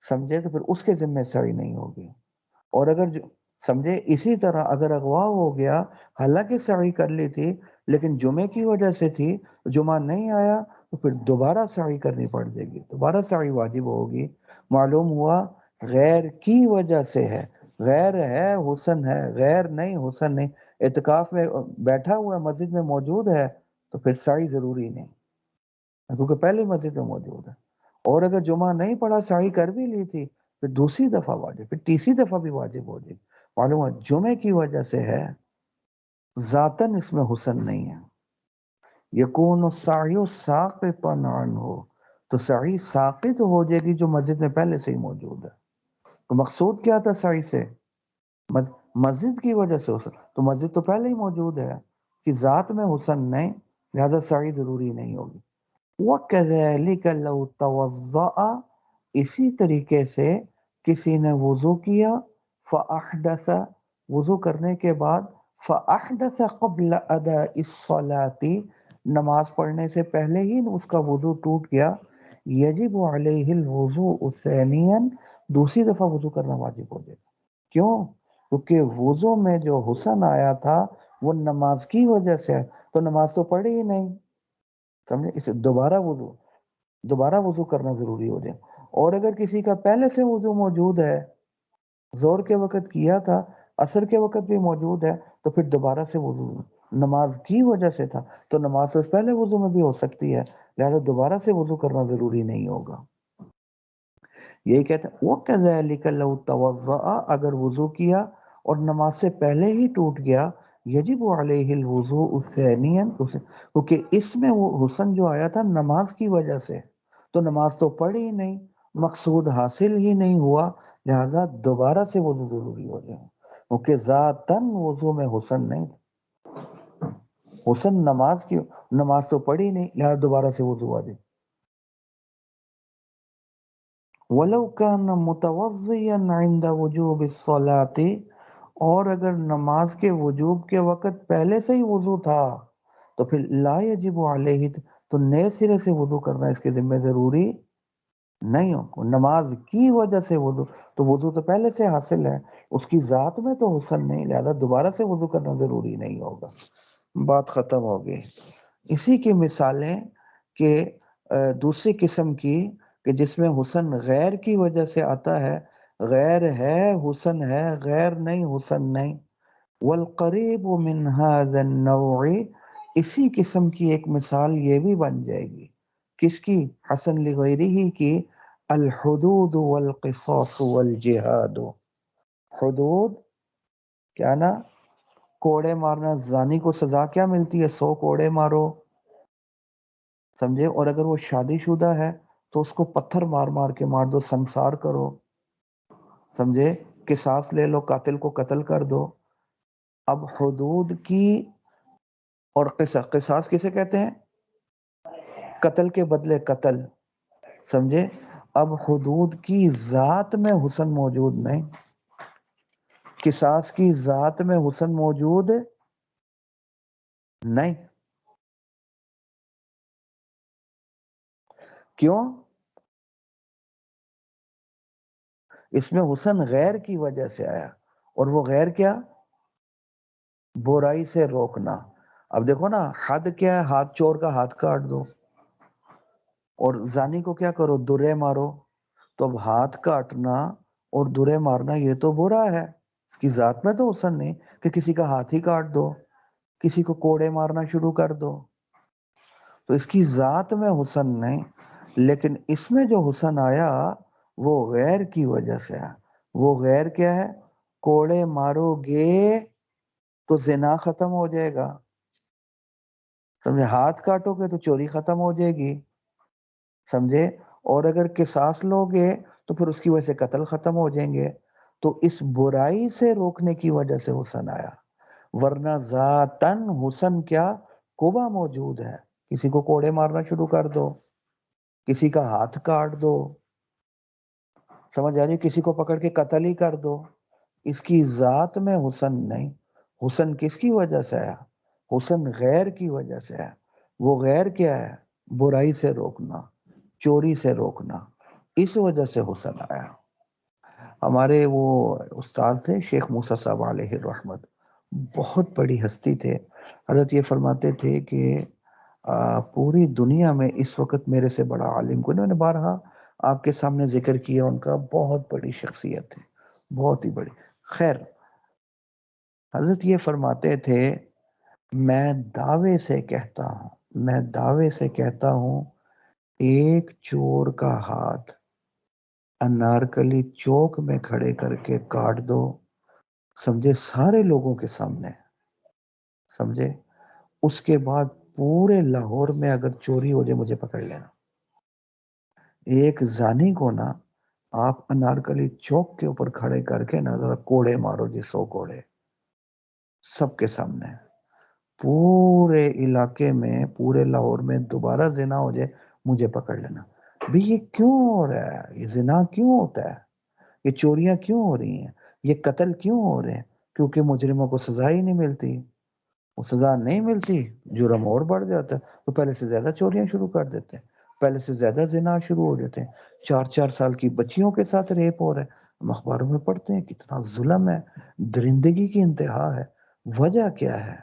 S1: سمجھے، تو پھر اس کے ذمے سعی نہیں ہوگی، اور اگر سمجھے اسی طرح اگر اغوا ہو گیا، حالانکہ سعی کر لی تھی لیکن جمعے کی وجہ سے تھی، جمعہ نہیں آیا، تو پھر دوبارہ سعی کرنی پڑ جائے گی، دوبارہ سعی واجب ہوگی، معلوم ہوا غیر کی وجہ سے ہے، غیر ہے حسن ہے، غیر نہیں حسن نہیں، اعتکاف میں بیٹھا ہوا ہے مسجد میں موجود ہے، تو پھر سعی ضروری نہیں، کیونکہ پہلے مسجد میں موجود ہے، اور اگر جمعہ نہیں پڑھا سعی کر بھی لی تھی، پھر دوسری دفعہ واجب، پھر تیسری دفعہ بھی واجب ہو جائے، معلوم ہے جمعے کی وجہ سے ہے، ذاتاً اس میں حسن نہیں ہے، یکون السعی ساقطا عنہ، تو سعی ساقط ہو جائے گی جو مسجد میں پہلے سے ہی موجود ہے. تو مقصود کیا تھا سعی سے؟ مسجد کی وجہ سے حسن، تو مسجد تو پہلے ہی موجود ہے کہ ذات میں حسن نہیں، لہذا سعی ضروری نہیں ہوگی. وَكَذَلِكَ لَوْ تَوَضَّأَ، اسی طریقے سے کسی نے وضو کیا، فَأَحْدَثَ، وضو کرنے کے بعد، فَأَحْدَثَ قَبْلَ أَدَاءِ الصَّلَاةِ، نماز پڑھنے سے پہلے ہی اس کا وضو ٹوٹ گیا، یجب علیہ الوضوء ثانیا، دوسری دفعہ وضو کرنا واجب ہو جائے گا. کیوں؟ کیونکہ وضو میں جو حسن آیا تھا وہ نماز کی وجہ سے ہے، تو نماز تو پڑھی ہی نہیں، سمجھے؟ اسے دوبارہ وضو کرنا ضروری ہو جائے. اور اگر کسی کا پہلے سے وضو موجود ہے، زور کے وقت کیا تھا، عصر کے وقت بھی موجود ہے، تو پھر دوبارہ سے وضو نماز کی وجہ سے تھا، تو نماز سے پہلے وضو میں بھی ہو سکتی ہے، لہذا دوبارہ سے وضو کرنا ضروری نہیں ہوگا. یہی کہتے ہیں وَكَذَلِكَ لَوْ تَوَضَّأَ، اگر وضو کیا اور نماز سے پہلے ہی ٹوٹ گیا، یجب علیہ الوضوء ثانیا، کیونکہ اس میں وہ حسن جو آیا تھا نماز کی وجہ سے، تو نماز تو پڑھی ہی نہیں، مقصود حاصل ہی نہیں ہوا، لہذا دوبارہ سے وضو ضروری ہو جائے. کیونکہ ذاتاً وضو میں حسن نہیں، حسن نماز تو پڑھی نہیں، لہذا دوبارہ سے وضو آ جائے. وَلَوْ كَانَ مُتَوَضِّيًا عِنْدَ وُجُوبِ الصَّلَاةِ، اور اگر نماز کے وجوب کے وقت پہلے سے ہی وضو تھا تو پھر لا یجب علیہ، تو نئے سرے سے وضو کرنا اس کے ذمہ ضروری نہیں ہو. نماز کی وجہ سے وضو، تو وضو تو پہلے سے حاصل ہے، اس کی ذات میں تو حسن نہیں، لہذا دوبارہ سے وضو کرنا ضروری نہیں ہوگا. بات ختم ہو گئی. اسی کی مثالیں کہ دوسری قسم کی کہ جس میں حسن غیر کی وجہ سے آتا ہے، غیر ہے حسن ہے، غیر نہیں حسن نہیں. والقریب من هذا النوع، اسی قسم کی ایک مثال یہ بھی بن جائے گی، کس کی؟ حسن لغیرہ کی. الحدود والقصاص والجہاد، حدود کیا نا، کوڑے مارنا، زانی کو سزا کیا ملتی ہے؟ 100 کوڑے مارو، سمجھے؟ اور اگر وہ شادی شدہ ہے تو اس کو پتھر مار مار کے مار دو، سنسار کرو، سمجھے؟ قصاص لے لو، قاتل کو قتل کر دو. اب حدود کی اور قصاص کسے کہتے ہیں؟ قتل کے بدلے قتل، سمجھے؟ اب حدود کی ذات میں حسن موجود نہیں، قصاص کی ذات میں حسن موجود نہیں. کیوں؟ اس میں حسن غیر کی وجہ سے آیا، اور وہ غیر کیا؟ برائی سے روکنا. اب دیکھو نا، حد کیا ہے؟ ہاتھ چور کا ہاتھ کاٹ دو، اور زانی کو کیا کرو؟ درے مارو. تو اب ہاتھ کاٹنا اور درے مارنا یہ تو برا ہے، اس کی ذات میں تو حسن نہیں کہ کسی کا ہاتھ ہی کاٹ دو، کسی کو کوڑے مارنا شروع کر دو، تو اس کی ذات میں حسن نہیں. لیکن اس میں جو حسن آیا وہ غیر کی وجہ سے آیا. وہ غیر کیا ہے؟ کوڑے مارو گے تو زنا ختم ہو جائے گا، سمجھے؟ ہاتھ کاٹو گے تو چوری ختم ہو جائے گی، سمجھے؟ اور اگر قصاص لو گے تو پھر اس کی وجہ سے قتل ختم ہو جائیں گے. تو اس برائی سے روکنے کی وجہ سے حسن آیا، ورنہ ذاتاً حسن کیا؟ قبح موجود ہے. کسی کو کوڑے مارنا شروع کر دو، کسی کا ہاتھ کاٹ دو، سمجھ آ رہی؟ کسی کو پکڑ کے قتل ہی کر دو، اس کی ذات میں حسن نہیں. حسن کس کی وجہ سے آیا؟ حسن غیر کی وجہ سے آیا. وہ غیر کیا ہے؟ برائی سے روکنا، چوری سے روکنا، اس وجہ سے حسن آیا. ہمارے وہ استاد تھے شیخ موسیٰ صاحب علیہ الرحمت، بہت بڑی ہستی تھے. حضرت یہ فرماتے تھے کہ پوری دنیا میں اس وقت میرے سے بڑا عالم کو، انہوں نے بارہا آپ کے سامنے ذکر کیا، ان کا بہت بڑی شخصیت ہے، بہت ہی بڑی. خیر، حضرت یہ فرماتے تھے میں دعوے سے کہتا ہوں ایک چور کا ہاتھ انارکلی چوک میں کھڑے کر کے کاٹ دو، سمجھے؟ سارے لوگوں کے سامنے، سمجھے؟ اس کے بعد پورے لاہور میں اگر چوری ہو جائے مجھے پکڑ لینا، ایک زانی کو نا آپ انارکلی چوک کے اوپر کھڑے کر کے نا ذرا کوڑے مارو جی، 100 کوڑے سب کے سامنے، پورے علاقے میں، پورے لاہور میں دوبارہ زنا ہو جائے مجھے پکڑ لینا۔ بھی یہ کیوں ہو رہا ہے؟ یہ زنا کیوں ہوتا ہے؟ یہ چوریاں کیوں ہو رہی ہیں؟ یہ قتل کیوں ہو رہے ہیں؟ کیونکہ مجرموں کو سزا ہی نہیں ملتی۔ وہ سزا نہیں ملتی، جرم اور بڑھ جاتا ہے، تو پہلے سے زیادہ چوریاں شروع کر دیتے ہیں، پہلے سے زیادہ زنا شروع ہو جاتے ہیں، 4 4 سال کی بچیوں کے ساتھ ریپ ہو رہے ہیں۔ ہم اخباروں میں پڑھتے ہیں کتنا ظلم ہے، درندگی کی انتہا ہے۔ وجہ کیا ہے؟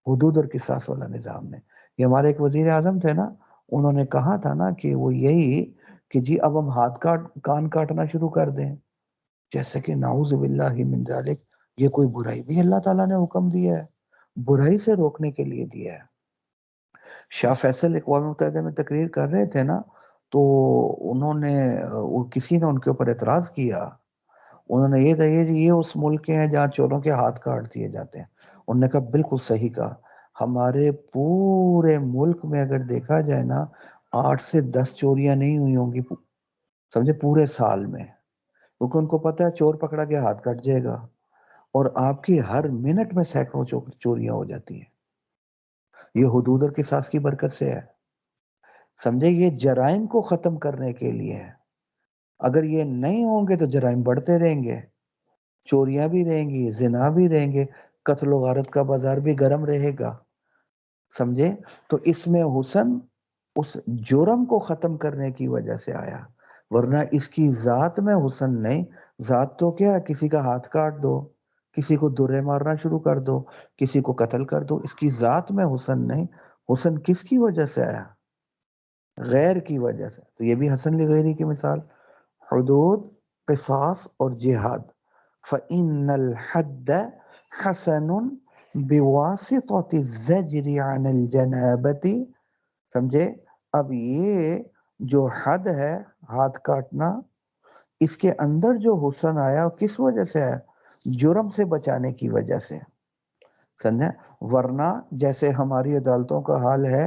S1: حدود اور قصاص والا نظام میں۔ یہ ہمارے ایک وزیر اعظم تھے نا، انہوں نے کہا تھا نا کہ وہ یہی کہ جی اب ہم ہاتھ کان کاٹنا شروع کر دیں، جیسے کہ نعوذ باللہ من ذالک، یہ کوئی برائی بھی اللہ تعالیٰ نے حکم دیا ہے؟ برائی سے روکنے کے لیے دیا ہے۔ شاہ فیصل اقوام متحدہ میں تقریر کر رہے تھے نا، تو انہوں نے کسی نے ان کے اوپر اعتراض کیا، انہوں نے یہ اس ملک کے ہیں جہاں چوروں کے ہاتھ کاٹ دیے جاتے ہیں۔ انہوں نے کہا بالکل صحیح کہا، ہمارے پورے ملک میں اگر دیکھا جائے نا 8 سے 10 چوریاں نہیں ہوئی ہوں گی سمجھے پورے سال میں، کیونکہ ان کو پتا ہے چور پکڑا کے ہاتھ کٹ جائے گا، اور آپ کی ہر منٹ میں سینکڑوں چوریاں ہو جاتی ہیں۔ یہ حدود اور قصاص کی برکت سے ہے، سمجھے، یہ جرائم کو ختم کرنے کے لیے ہے۔ اگر یہ نہیں ہوں گے تو جرائم بڑھتے رہیں گے، چوریاں بھی رہیں گی، زنا بھی رہیں گے، قتل و غارت کا بازار بھی گرم رہے گا، سمجھے۔ تو اس میں حسن اس جرم کو ختم کرنے کی وجہ سے آیا، ورنہ اس کی ذات میں حسن نہیں۔ ذات تو کیا ہے، کسی کا ہاتھ کاٹ دو، کسی کو درے مارنا شروع کر دو، کسی کو قتل کر دو، اس کی ذات میں حسن نہیں۔ حسن کس کی وجہ سے آیا؟ غیر کی وجہ سے۔ تو یہ بھی حسن لغیری کی مثال، حدود، قصاص اور جہاد۔ فَإِنَّ الْحَدَّ حَسَنٌ بِوَاسِطَةِ الزَّجْرِ عَنِ الْجَنَابَةِ، سمجھے۔ اب یہ جو حد ہے، ہاتھ کاٹنا، اس کے اندر جو حسن آیا کس وجہ سے آیا؟ جرم سے بچانے کی وجہ سے، سمجھے۔ ورنہ جیسے ہماری عدالتوں کا حال ہے،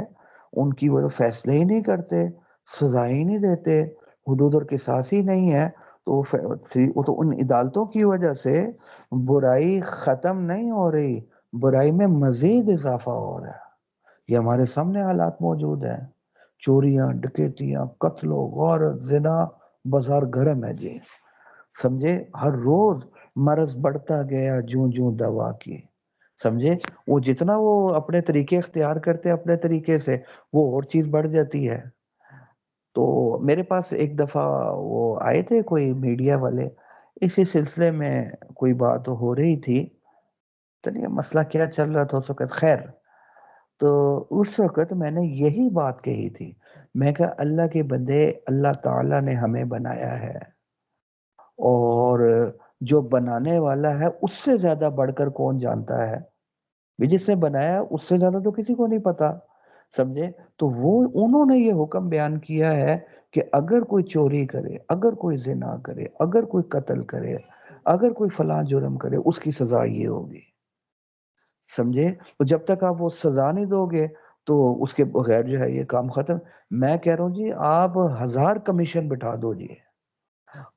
S1: ان کی وہ فیصلے ہی نہیں کرتے، سزا ہی نہیں دیتے، حدود اور قصاص ہی نہیں ہے، تو وہ تو ان عدالتوں کی وجہ سے برائی ختم نہیں ہو رہی، برائی میں مزید اضافہ ہو رہا ہے۔ یہ ہمارے سامنے حالات موجود ہیں، چوریاں، ڈکیتیاں، قتل و غارت، زنا، بازار گرم ہے جی، سمجھے۔ ہر روز مرض بڑھتا گیا جوں جوں دوا کی، سمجھے۔ وہ جتنا وہ اپنے طریقے اختیار کرتے اپنے طریقے سے، وہ اور چیز بڑھ جاتی ہے۔ تو میرے پاس ایک دفعہ وہ آئے تھے کوئی میڈیا والے، اسی سلسلے میں کوئی بات ہو رہی تھی، تو نہیں مسئلہ کیا چل رہا تھا اس وقت، خیر۔ تو اس وقت میں نے یہی بات کہی تھی، میں کہا اللہ کے بندے، اللہ تعالیٰ نے ہمیں بنایا ہے، اور جو بنانے والا ہے اس سے زیادہ بڑھ کر کون جانتا ہے؟ بھی جس نے بنایا اس سے زیادہ تو کسی کو نہیں پتا، سمجھے۔ تو وہ انہوں نے یہ حکم بیان کیا ہے کہ اگر کوئی چوری کرے، اگر کوئی زنا کرے، اگر کوئی قتل کرے، اگر کوئی فلاں جرم کرے، اس کی سزا یہ ہوگی، سمجھے۔ تو جب تک آپ وہ سزا نہیں دو گے تو اس کے بغیر جو ہے یہ کام ختم۔ میں کہہ رہا ہوں جی، آپ 1000 کمیشن بٹھا دو جی،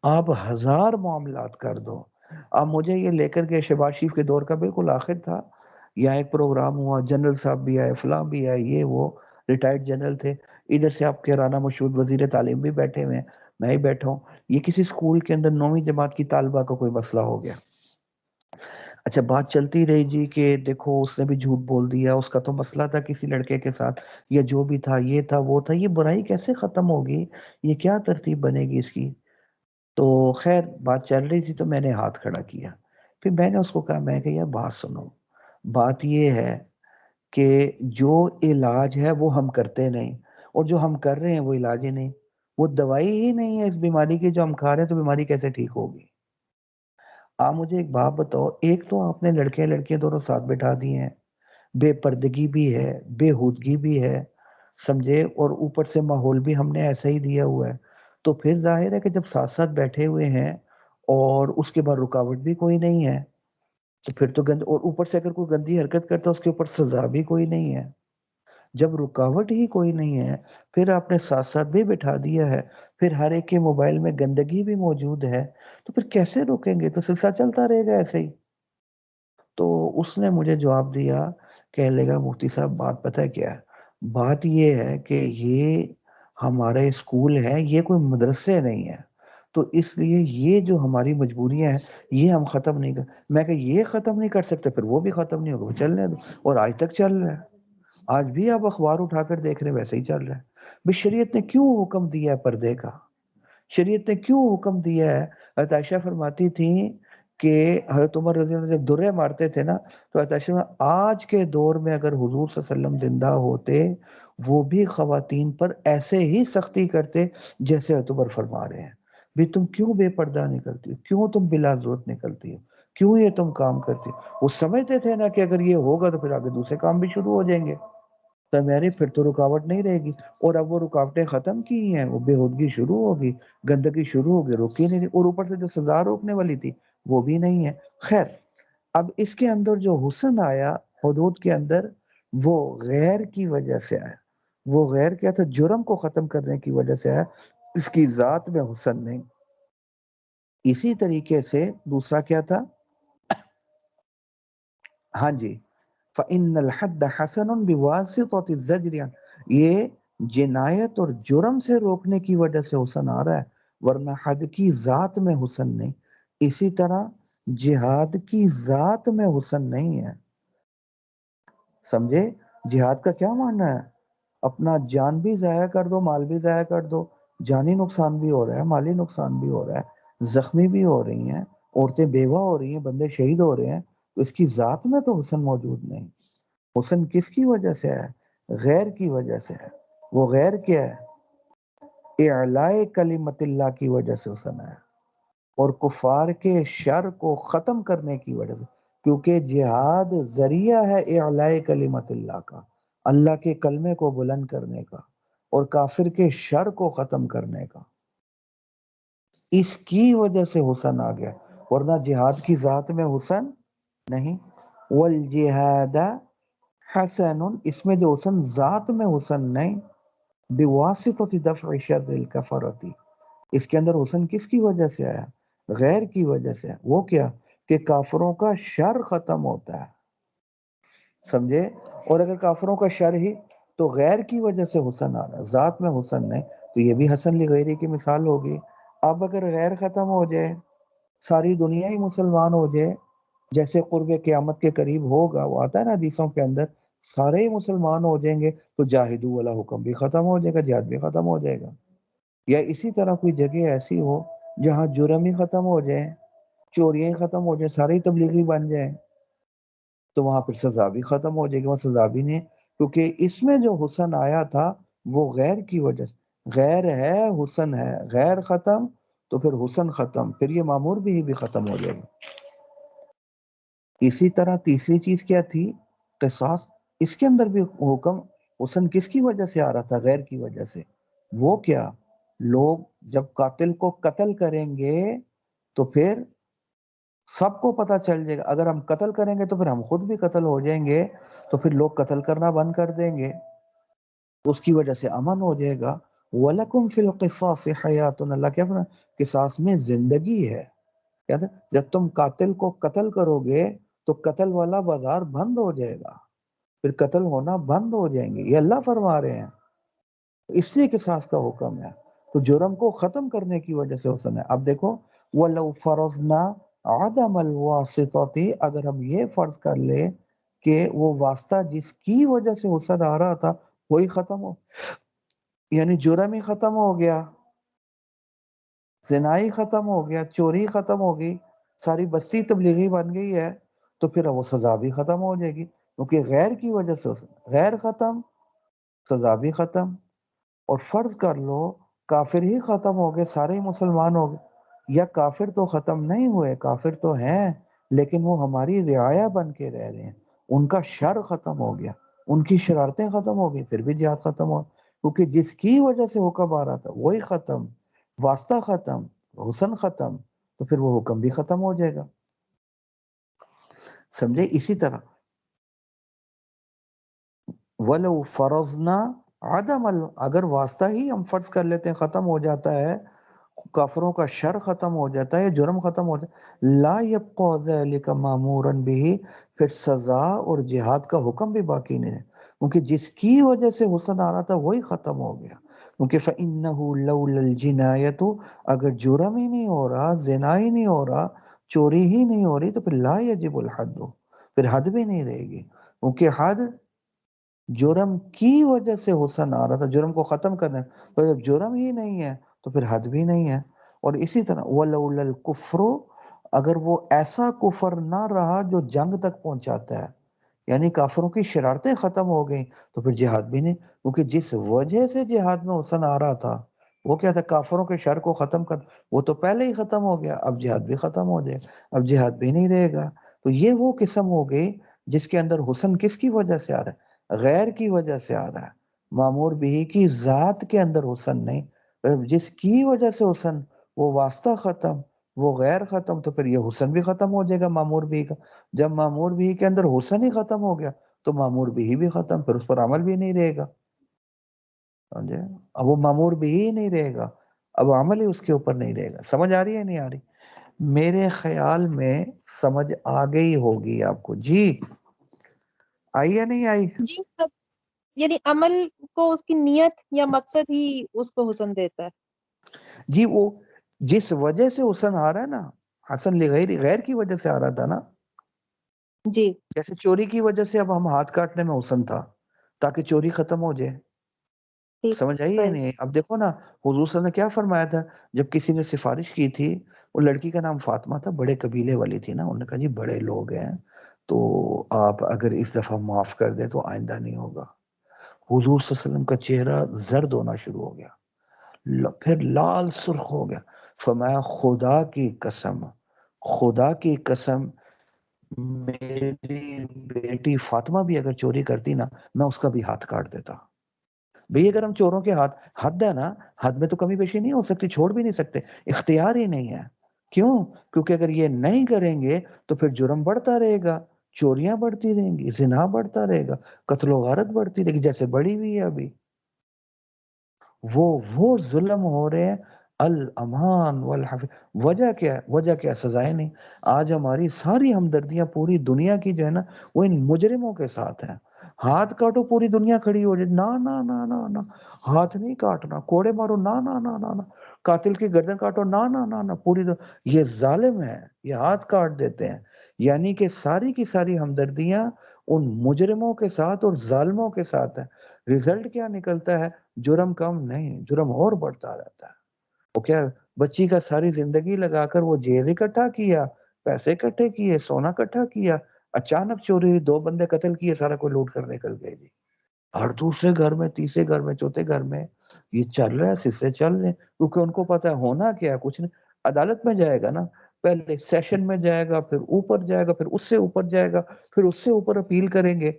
S1: آپ 1000 معاملات کر دو۔ اب مجھے یہ لے کر کے شہباز شریف کے دور کا بالکل آخر تھا، یہاں ایک پروگرام ہوا، جنرل صاحب بھی آئے، فلاں بھی آئے، یہ وہ ریٹائرڈ جنرل تھے، ادھر سے آپ کے رانا مشہور وزیر تعلیم بھی بیٹھے ہوئے ہیں، میں ہی بیٹھا ہوں۔ یہ کسی اسکول کے اندر 9ویں جماعت کی طالبہ کا کوئی مسئلہ ہو گیا، اچھا بات چلتی رہی جی کہ دیکھو اس نے بھی جھوٹ بول دیا، اس کا تو مسئلہ تھا کسی لڑکے کے ساتھ، یا جو بھی تھا، یہ تھا وہ تھا، یہ برائی کیسے ختم ہوگی، یہ کیا ترتیب بنے گی اس کی؟ تو خیر بات چل رہی تھی تو میں نے ہاتھ کھڑا کیا، پھر میں نے اس کو کہا، میں کہ یار بات سنو، بات یہ ہے کہ جو علاج ہے وہ ہم کرتے نہیں، اور جو ہم کر رہے ہیں وہ علاج ہی نہیں، وہ دوائی ہی نہیں ہے اس بیماری کی جو ہم کھا رہے ہیں، تو بیماری کیسے ٹھیک ہوگی؟ آپ مجھے ایک بات بتاؤ، ایک تو آپ نے لڑکے لڑکیاں دونوں ساتھ بٹھا دیے ہیں، بے پردگی بھی ہے، بے ہودگی بھی ہے، سمجھے، اور اوپر سے ماحول بھی ہم نے ایسا ہی دیا ہوا ہے، تو پھر ظاہر ہے کہ جب ساتھ ساتھ بیٹھے ہوئے ہیں اور اس کے بعد رکاوٹ بھی کوئی نہیں ہے، تو پھر تو اور اوپر سے اگر کوئی گندی حرکت کرتا ہے اس کے اوپر سزا بھی کوئی نہیں ہے، جب رکاوٹ ہی کوئی نہیں ہے، پھر آپ نے ساتھ ساتھ بھی بٹھا دیا ہے، پھر ہر ایک کے موبائل میں گندگی بھی موجود ہے، تو پھر کیسے روکیں گے؟ تو سلسلہ چلتا رہے گا ایسے ہی۔ تو اس نے مجھے جواب دیا، کہنے لگا مفتی صاحب بات پتہ ہے کیا ہے؟ بات یہ ہے کہ یہ ہمارے اسکول ہے، یہ کوئی مدرسے نہیں ہے، تو اس لیے یہ جو ہماری مجبوریاں ہیں یہ ہم ختم نہیں کر، میں کہ یہ ختم نہیں کر سکتے، پھر وہ بھی ختم نہیں ہوگا، وہ چلنے دو، اور آج تک چل رہا ہے، آج بھی آپ اخبار اٹھا کر دیکھ رہے ہیں ویسے ہی چل رہا ہے۔ بھئی شریعت نے کیوں حکم دیا ہے پردے کا؟ شریعت نے کیوں حکم دیا ہے؟ حضرت عائشہ فرماتی تھیں کہ حضرت عمر رضی اللہ عنہ جب درے مارتے تھے نا، تو حضرت عائشہ آج کے دور میں اگر حضور صلی اللہ علیہ وسلم زندہ ہوتے، وہ بھی خواتین پر ایسے ہی سختی کرتے جیسے حضرت عمر فرما رہے ہیں۔ بھی تم کیوں بے پردہ نکلتی ہو؟ کیوں تم بلا ضرورت نکلتی ہو؟ کیوں یہ تم کام کرتی ہو؟ وہ سمجھتے تھے نا کہ اگر یہ ہوگا تو پھر آگے دوسرے کام بھی شروع ہو جائیں گے، تو میری پھر تو رکاوٹ نہیں رہے گی۔ اور اب وہ رکاوٹیں ختم کی ہیں، وہ بےہودگی شروع ہوگی، گندگی شروع ہوگی، روکی نہیں، اور اوپر سے جو سزا روکنے والی تھی وہ بھی نہیں ہے۔ خیر، اب اس کے اندر جو حسن آیا حدود کے اندر، وہ غیر کی وجہ سے آیا۔ وہ غیر کیا تھا؟ جرم کو ختم کرنے کی وجہ سے آیا، اس کی ذات میں حسن نہیں۔ اسی طریقے سے دوسرا کیا تھا؟ ہاں جی، فَإِنَّ الْحَدَّ حَسَنٌ بِوَاسِطَةِ الزَّجْرِ، یہ جنایت اور جرم سے روکنے کی وجہ سے حسن آ رہا ہے، ورنہ حد کی ذات میں حسن نہیں۔ اسی طرح جہاد کی ذات میں حسن نہیں ہے، سمجھے؟ جہاد کا کیا معنی ہے؟ اپنا جان بھی ضائع کر دو، مال بھی ضائع کر دو، جانی نقصان بھی ہو رہا ہے، مالی نقصان بھی ہو رہا ہے، زخمی بھی ہو رہی ہیں، عورتیں بیوہ ہو رہی ہیں، بندے شہید ہو رہے ہیں، تو اس کی ذات میں تو حسن موجود نہیں۔ حسن کس کی وجہ سے ہے؟ غیر کی وجہ سے ہے۔ وہ غیر کیا ہے؟ اعلاء کلمت اللہ کی وجہ سے حسن ہے، اور کفار کے شر کو ختم کرنے کی وجہ سے، کیونکہ جہاد ذریعہ ہے اعلاء کلمت اللہ کا، اللہ کے کلمے کو بلند کرنے کا، اور کافر کے شر کو ختم کرنے کا، اس کی وجہ سے حسن آ گیا، ورنہ جہاد کی ذات میں حسن نہیں۔ والجہاد حسن، اس میں جو حسن ذات میں حسن نہیں، بواسطۃ دفع شر الکفرۃ، اس کے اندر حسن کس کی وجہ سے آیا؟ غیر کی وجہ سے۔ وہ کیا؟ کہ کافروں کا شر ختم ہوتا ہے، سمجھے؟ اور اگر کافروں کا شر ہی تو غیر کی وجہ سے حسن آ رہا ہے، ذات میں حسن نہیں، تو یہ بھی حسن لغیری کی مثال ہوگی۔ اب اگر غیر ختم ہو جائے، ساری دنیا ہی مسلمان ہو جائے، جیسے قرب قیامت کے قریب ہوگا، وہ آتا ہے نا حدیثوں کے اندر، سارے ہی مسلمان ہو جائیں گے، تو جاہدو والا حکم بھی ختم ہو جائے گا، جہاد بھی ختم ہو جائے گا۔ یا اسی طرح کوئی جگہ ایسی ہو جہاں جرم ہی ختم ہو جائے، چوریاں ہی ختم ہو جائیں، سارے تبلیغی بن جائیں، تو وہاں پھر سزا بھی ختم ہو جائے گی، وہاں سزا بھی نہیں، کیونکہ اس میں جو حسن آیا تھا وہ غیر کی وجہ سے۔ غیر ہے، حسن ہے، غیر ختم تو پھر حسن ختم، پھر یہ معمور بھی ختم ہو جائے گا۔ اسی طرح تیسری چیز کیا تھی؟ قصاص۔ اس کے اندر بھی حکم حسن کس کی وجہ سے آ رہا تھا؟ غیر کی وجہ سے۔ وہ کیا؟ لوگ جب قاتل کو قتل کریں گے تو پھر سب کو پتہ چل جائے گا، اگر ہم قتل کریں گے تو پھر ہم خود بھی قتل ہو جائیں گے، تو پھر لوگ قتل کرنا بند کر دیں گے، اس کی وجہ سے امن ہو جائے گا۔ وَلَكُمْ فِي الْقِصَاصِ حَيَاتٌ، اللہ کیا فرمایا؟ قصاص میں زندگی ہے۔ کیا تھا؟ جب تم قاتل کو قتل کرو گے تو قتل والا بازار بند ہو جائے گا، پھر قتل ہونا بند ہو جائیں گے، یہ اللہ فرما رہے ہیں، اس لیے قصاص کا حکم ہے۔ تو جرم کو ختم کرنے کی وجہ سے حسن ہے۔ اب دیکھو، وَلَوْ فَرَضْنَا عَدَمَ الْوَاسِطَةِ، اگر ہم یہ فرض کر لے کہ وہ واسطہ جس کی وجہ سے حسن آ رہا تھا وہی ختم ہو، یعنی جرم ہی ختم ہو گیا، زنا ختم ہو گیا، چوری ختم ہو گئی، ساری بستی تبلیغی بن گئی ہے، تو پھر وہ سزا بھی ختم ہو جائے گی، کیونکہ غیر کی وجہ سے غیر ختم، سزا بھی ختم۔ اور فرض کر لو کافر ہی ختم ہو گئے، سارے ہی مسلمان ہو گئے، یا کافر تو ختم نہیں ہوئے، کافر تو ہیں لیکن وہ ہماری رعایا بن کے رہ رہے ہیں، ان کا شر ختم ہو گیا، ان کی شرارتیں ختم ہو گئی، پھر بھی جہاد ختم ہو، کیونکہ جس کی وجہ سے حکم آ رہا تھا وہی ختم، واسطہ ختم، حسن ختم، تو پھر وہ حکم بھی ختم ہو جائے گا، سمجھے؟ اسی طرح وَلَوْ فَرَضْنَا عَدَمَ اگر واسطہ ہی ہم فرض کر لیتے ہیں ختم ہو جاتا ہے، کافروں کا شر ختم ہو جاتا ہے، جرم ختم ہو جاتا ہے، لا يبقى ذلك مامورا به، پھر سزا اور جہاد کا حکم بھی باقی نہیں ہے، کیونکہ جس کی وجہ سے حسن آ رہا تھا وہی ختم ہو گیا. کیونکہ فَإِنَّهُ لَوْلَا الْجِنَایَةُ اگر جرم ہی نہیں ہو رہا، زنا ہی نہیں ہو رہا، چوری ہی نہیں ہو رہی، تو پھر لا يجب الحد، پھر حد بھی نہیں رہے گی. کیونکہ حد جرم کی وجہ سے حسن آ رہا تھا، جرم کو ختم کرنا ہے، تو جب جرم ہی نہیں ہے تو پھر حد بھی نہیں ہے. اور اسی طرح وَلَوْلَا الْكُفْرُ اگر وہ ایسا کفر نہ رہا جو جنگ تک پہنچاتا ہے، یعنی کافروں کی شرارتیں ختم ہو گئیں، تو پھر جہاد بھی نہیں. کیونکہ جس وجہ سے جہاد میں حسن آ رہا تھا وہ کیا تھا؟ کافروں کے شر کو ختم کر، وہ تو پہلے ہی ختم ہو گیا، اب جہاد بھی ختم ہو جائے، اب جہاد بھی نہیں رہے گا. تو یہ وہ قسم ہو گئی جس کے اندر حسن کس کی وجہ سے آ رہا ہے؟ غیر کی وجہ سے آ رہا ہے. معمور بھی کی ذات کے اندر حسن نہیں، جس کی وجہ سے حسن، وہ واسطہ ختم، وہ غیر ختم، تو پھر یہ حسن بھی ختم ہو جائے گا معمور بھی کا. جب معمور بھی کے اندر حسن ہی ختم ہو گیا تو معمور بھی ختم، پھر اس پر عمل بھی نہیں رہے گا. سمجھے؟ اب وہ معمور بھی ہی نہیں رہے گا، اب عمل ہی اس کے اوپر نہیں رہے گا. سمجھ آ رہی ہے نہیں آ رہی؟ میرے خیال میں سمجھ آ گئی ہوگی آپ کو. جی آئی یا نہیں آئی؟
S2: جی استاد، یعنی عمل کو اس کی نیت یا مقصد ہی اس کو حسن دیتا ہے.
S1: جی وہ جس وجہ سے حسن آ رہا ہے نا، حسن غیر کی وجہ سے آ رہا تھا نا.
S2: جی
S1: جیسے چوری کی وجہ سے اب ہم ہاتھ کاٹنے میں حسن تھا تاکہ چوری ختم ہو جائے.
S2: ٹھیک،
S1: سمجھ آئی ہے
S2: صحیح.
S1: نہیں؟ اب دیکھو نا، حضور صلی اللہ علیہ وسلم نے کیا فرمایا تھا جب کسی نے سفارش کی تھی، وہ لڑکی کا نام فاطمہ تھا، بڑے قبیلے والی تھی نا، انہوں نے کہا جی بڑے لوگ ہیں تو آپ اگر اس دفعہ معاف کر دیں تو آئندہ نہیں ہوگا. حضور صلی اللہ علیہ وسلم کا چہرہ زرد ہونا شروع ہو گیا، پھر لال سرخ ہو گیا. فرمایا خدا کی قسم، خدا کی قسم، میری بیٹی فاطمہ بھی اگر چوری کرتی نا میں اس کا بھی ہاتھ کاٹ دیتا. بھئی اگر ہم چوروں کے ہاتھ، حد ہے نا، حد میں تو کمی بیشی نہیں ہو سکتی، چھوڑ بھی نہیں سکتے، اختیار ہی نہیں ہے. کیوں؟ کیونکہ اگر یہ نہیں کریں گے تو پھر جرم بڑھتا رہے گا، چوریاں بڑھتی رہیں گی، زنا بڑھتا رہے گا، قتل و غارت بڑھتی رہے گی جیسے بڑھی ہوئی ہے ابھی. وہ ظلم ہو رہے ہیں. الامان والحفظ، وجہ کیا ہے؟ وجہ کیا ہے؟ سزائیں نہیں. آج ہماری ساری ہمدردیاں پوری دنیا کی جو ہے نا وہ ان مجرموں کے ساتھ ہیں. ہاتھ کاٹو پوری دنیا کھڑی ہو جائے، نہ نہ نہ نہ نہ، ہاتھ نہیں کاٹنا. کوڑے مارو، نہ نہ نہ نہ نہ. قاتل کی گردن کاٹو، نہ نہ نہ نہ. یہ ظالم ہے، یہ ہاتھ کاٹ دیتے ہیں. یعنی کہ ساری کی ساری ہمدردیاں ان مجرموں کے ساتھ اور ظالموں کے ساتھ ہیں. رزلٹ کیا نکلتا ہے؟ جرم کم نہیں، جرم اور بڑھتا رہتا ہے. وہ کیا، بچی کا ساری زندگی لگا کر وہ جہیز اکٹھا کیا، پیسے اکٹھے کیے، سونا اکٹھا کیا، اچانک چوری ہوئی، 2 بندے قتل کیے، سارا کوئی لوٹ کر نکل گئے جی. ہر دوسرے گھر میں، تیسرے گھر میں، چوتھے گھر میں یہ چل رہا ہے، سلسلے چل رہے ہیں. کیونکہ ان کو پتا ہے ہونا کیا ہے، کچھ نہیں. عدالت میں جائے گا نا، پہلے سیشن میں جائے گا، پھر اوپر جائے گا، پھر اس سے اوپر جائے گا، پھر اس سے اوپر اپیل کریں گے.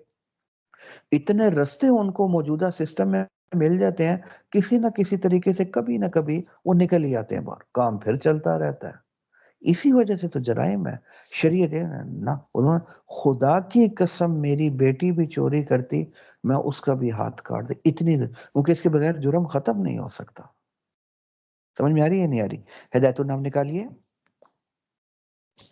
S1: اتنے رستے ان کو موجودہ سسٹم میں مل جاتے ہیں، کسی نہ کسی طریقے سے کبھی نہ کبھی وہ نکل ہی آتے ہیں باہر، کام پھر چلتا رہتا ہے. اسی وجہ سے تو جرائم ہے. شریعت نہ، انہوں نے خدا کی قسم میری بیٹی بھی چوری کرتی میں اس کا بھی ہاتھ کاٹ دے، اتنی دیر، کیونکہ اس کے بغیر جرم ختم نہیں ہو سکتا. سمجھ میں آ رہی ہے نہیں آ رہی؟ ہدایت النام نکالیے.